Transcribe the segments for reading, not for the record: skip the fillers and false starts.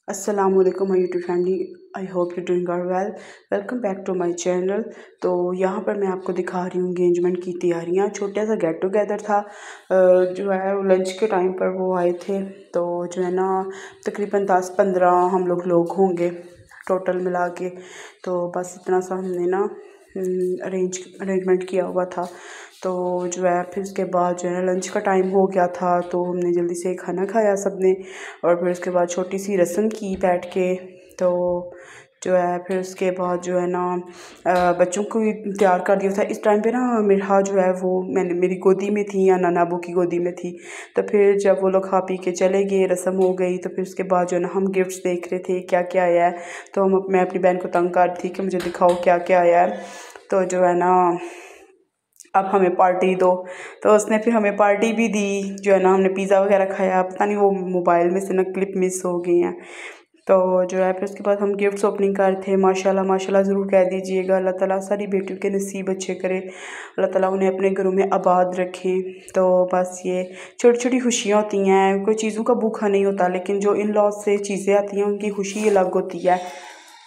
अस्सलामुअलैकुम my YouTube family. I hope you doing well. Welcome back to my channel. तो यहाँ पर मैं आपको दिखा रही हूँ इंगेजमेंट की तैयारियाँ। छोटा सा गेट टुगेदर था। जो है लंच के टाइम पर वो आए थे। तो जो है ना तकरीबन 10-15 हम लोग होंगे टोटल मिला के। तो बस इतना सा हमने ना अरेंजमेंट किया हुआ था। तो जो है फिर उसके बाद जो है लंच का टाइम हो गया था, तो हमने जल्दी से खाना खाया सबने। और फिर उसके बाद छोटी सी रस्म की बैठ के। तो जो है फिर उसके बाद जो है ना बच्चों को भी तैयार कर दिया था। इस टाइम पे ना मिरहा जो है वो मेरी गोदी में थी या नाना अबू की गोदी में थी। तो फिर जब वो लोग खा पी के चले गए, रस्म हो गई, तो फिर उसके बाद जो है ना हम गिफ्ट्स देख रहे थे क्या क्या आया है। तो मैं अपनी बहन को तंग कर रही थी कि मुझे दिखाओ क्या क्या आया है। तो जो है ना अब हमें पार्टी दो। तो उसने फिर हमें पार्टी भी दी। जो है ना हमने पिज़्ज़ा वगैरह खाया। पता नहीं वो मोबाइल में से ना क्लिप मिस हो गई हैं। तो जो है फिर उसके बाद हम गिफ्ट्स ओपनिंग कर रहे थे। माशाल्लाह माशाल्लाह ज़रूर कह दीजिएगा। अल्लाह ताला सारी बेटियों के नसीब अच्छे करे। अल्लाह ताला उन्हें अपने घरों में आबाद रखे। तो बस ये छोटी छोटी खुशियाँ होती हैं। कोई चीज़ों का भूखा नहीं होता, लेकिन जो इन लॉज से चीज़ें आती हैं उनकी खुशी अलग होती है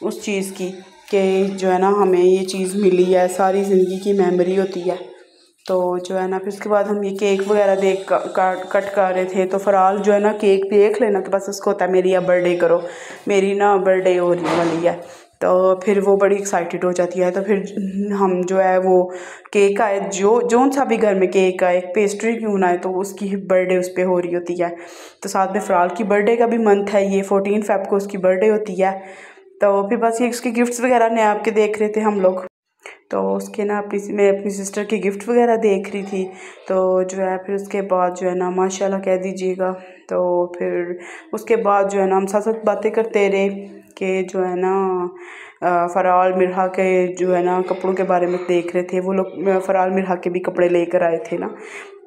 उस चीज़ की, कि जो है ना हमें ये चीज़ मिली है, सारी ज़िंदगी की मेमोरी होती है। तो जो है ना फिर उसके बाद हम ये केक वगैरह देख कट कर रहे थे। तो फ़राल जो है ना केक देख लेना तो बस उसको होता है मेरी अब बर्थडे करो, मेरी ना बर्थडे होने वाली है। तो फिर वो बड़ी एक्साइटेड हो जाती है। तो फिर हम जो है वो केक आए, जो सा भी घर में केक आए, पेस्ट्री क्यों ना आए, तो उसकी बर्थडे उस पर हो रही होती है। तो साथ में फ़राल की बर्थडे का भी मंथ है, ये 14 फ़ेब को उसकी बर्थडे होती है। तो फिर बस ये उसके गिफ्ट्स वगैरह ने आपके देख रहे थे हम लोग। तो उसके ना मैं अपनी सिस्टर के गिफ्ट वगैरह देख रही थी। तो जो है फिर उसके बाद जो है ना माशाल्लाह कह दीजिएगा। तो फिर उसके बाद जो है ना हम साथ साथ बातें करते रहे कि जो है ना फ़राल मिरहा के जो है ना कपड़ों के बारे में देख रहे थे। वो लोग फ़राल मिरहा के भी कपड़े लेकर आए थे ना।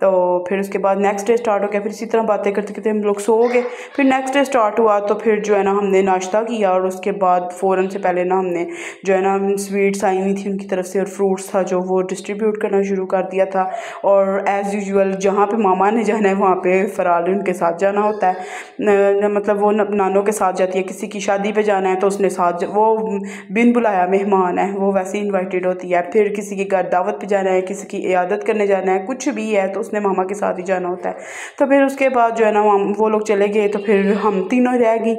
तो फिर उसके बाद नेक्स्ट डे स्टार्ट हो गया। फिर इसी तरह बातें करते करते हम लोग सो गए। फिर नेक्स्ट डे स्टार्ट हुआ तो फिर जो है ना हमने नाश्ता किया। और उसके बाद फ़ौरन से पहले ना हमने जो है ना स्वीट्स आई हुई थी उनकी तरफ से और फ्रूट्स था जो वो डिस्ट्रीब्यूट करना शुरू कर दिया था। और एज़ यूजुअल जहाँ पे मामा ने जाना है वहाँ पे फ़राल उनके साथ जाना होता है। मतलब वो नानों के साथ जाती है। किसी की शादी पे जाना है तो उसने साथ वो बिन बुलाया मेहमान है, वो वैसे ही इन्वाइटेड होती है। फिर किसी के घर दावत पे जाना है, किसी की इयादत करने जाना है, कुछ भी है तो उसने मामा के साथ ही जाना होता है। तो फिर उसके बाद जो है ना वो लोग चले गए। तो फिर हम तीनों रह गई।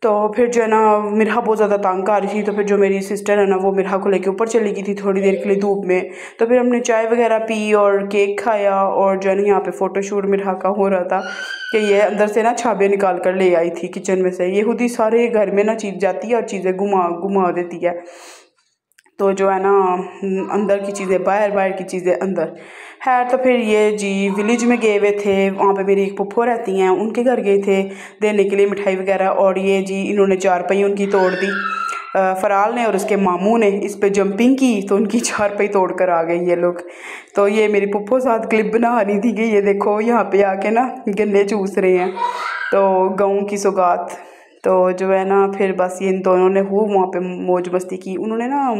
तो फिर जो है ना मिरहा बहुत ज़्यादा तंग आ रही थी। तो फिर जो मेरी सिस्टर है ना वो मिरहा को लेके ऊपर चली गई थी थोड़ी देर के लिए धूप में। तो फिर हमने चाय वगैरह पी और केक खाया। और जो है ना यहाँ पे फ़ोटोशूट मिरहा का हो रहा था कि ये अंदर से ना छाबे निकाल कर ले आई थी किचन में से। ये खुद ही सारे घर में ना चीज़ जाती है और चीज़ें घुमा घुमा देती है। तो जो है ना अंदर की चीज़ें बाहर, बाहर की चीज़ें अंदर। खैर तो फिर ये जी विलेज में गए हुए थे। वहाँ पे मेरी एक फूफो रहती हैं, उनके घर गए थे देने के लिए मिठाई वगैरह। और ये जी इन्होंने चारपाई उनकी तोड़ दी, फ़राल ने और उसके मामू ने इस पे जंपिंग की तो उनकी चारपाई तोड़ कर आ गए ये लोग। तो ये मेरी फूफो साथ क्लिप बना रही थी कि ये देखो यहाँ पे आके ना गन्ने चूस रहे हैं। तो गाँव की सौगात। तो जो है ना फिर बस ये इन दोनों ने खूब वहाँ पे मौज मस्ती की। उन्होंने ना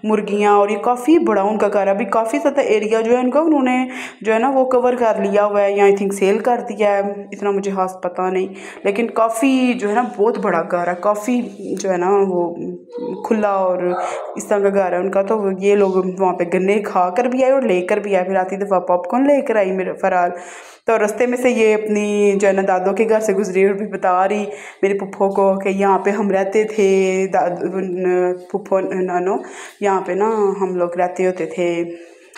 मुर्गियाँ, और ये काफ़ी बड़ा उनका घर है, अभी काफ़ी ज़्यादा एरिया जो है उनका उन्होंने जो है ना वो कवर कर लिया हुआ है, या आई थिंक सेल कर दिया है, इतना मुझे खास पता नहीं। लेकिन काफ़ी जो है ना बहुत बड़ा घर है, काफ़ी जो है ना वो खुला और इस तरह का घर है उनका। तो ये लोग वहाँ पे गन्ने खा कर भी आए और लेकर भी आए। फिर आती दफ़ा पॉपकॉर्न लेकर आई मेरे फ़राल। तो रास्ते में से ये अपनी जो है ना दादों के घर से गुजरी और भी बता रही मेरी फूफो को कि यहाँ पे हम रहते थे, फूफो नानो यहाँ पे ना हम लोग रहते होते थे,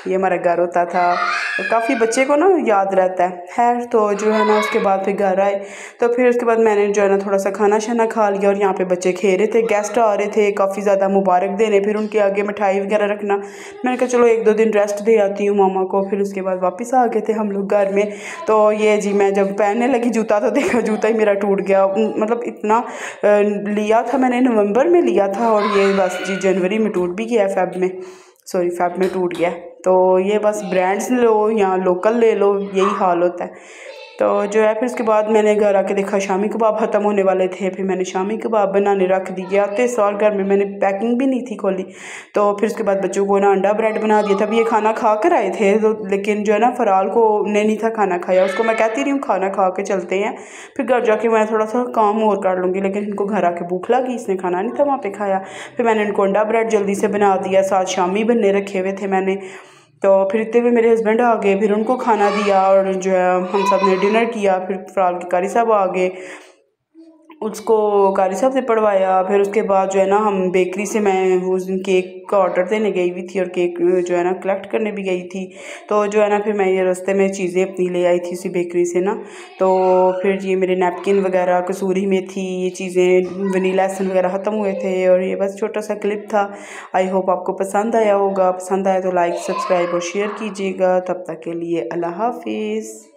ये हमारा घर होता था। काफ़ी बच्चे को ना याद रहता है। खैर तो जो है ना उसके बाद फिर घर आए। तो फिर उसके बाद मैंने जो है ना थोड़ा सा खाना शाना खा लिया। और यहाँ पे बच्चे खेल रहे थे, गेस्ट आ रहे थे काफ़ी ज़्यादा मुबारक देने, फिर उनके आगे मिठाई वगैरह रखना। मैंने कहा चलो 1-2 दिन रेस्ट दे आती हूँ मामा को। फिर उसके बाद वापस आ गए थे हम लोग घर में। तो ये जी मैं जब पहनने लगी जूता तो देखा जूता ही मेरा टूट गया। मतलब इतना लिया था मैंने, नवंबर में लिया था और ये बस जी जनवरी में टूट भी गया, फ़ेब में टूट गया। तो ये बस ब्रांड्स लो या लोकल ले लो, यही हाल होता है। तो जो है फिर उसके बाद मैंने घर आके देखा शामी कबाब ख़त्म होने वाले थे। फिर मैंने शामी कबाब बनाने रख दिए। आते साल घर में मैंने पैकिंग भी नहीं थी खोली। तो फिर उसके बाद बच्चों को ना अंडा ब्रेड बना दिया था। अभी ये खाना खा कर आए थे तो लेकिन जो है ना फ़राल को ने नहीं था खाना खाया। उसको मैं कहती रही हूँ खाना खा के चलते हैं, फिर घर जाके मैं थोड़ा सा काम और कर लूँगी। लेकिन इनको घर आके भूख लगी, इसने खाना नहीं था वहाँ पर खाया। फिर मैंने इनको अंडा ब्रेड जल्दी से बना दिया, साथ शामी बनने रखे हुए थे मैंने। तो फिर इतने में मेरे हस्बैंड आ गए, फिर उनको खाना दिया और जो है हम सब ने डिनर किया। फिर फ़िलहाल के कारी साहब आ गए, उसको कारी साहब से पढ़वाया। फिर उसके बाद जो है ना हम बेकरी से, मैं उस दिन केक का ऑर्डर देने गई हुई थी और केक जो है ना कलेक्ट करने भी गई थी। तो जो है ना फिर मैं ये रास्ते में चीज़ें अपनी ले आई थी उसी बेकरी से ना। तो फिर ये मेरे नैपकिन वगैरह, कसूरी मेथी, ये चीज़ें, वनीला एसेंस वगैरह ख़त्म हुए थे। और ये बस छोटा सा क्लिप था। आई होप आपको पसंद आया होगा। पसंद आया तो लाइक, सब्सक्राइब और शेयर कीजिएगा। तब तक के लिए अल्लाह हाफिज़।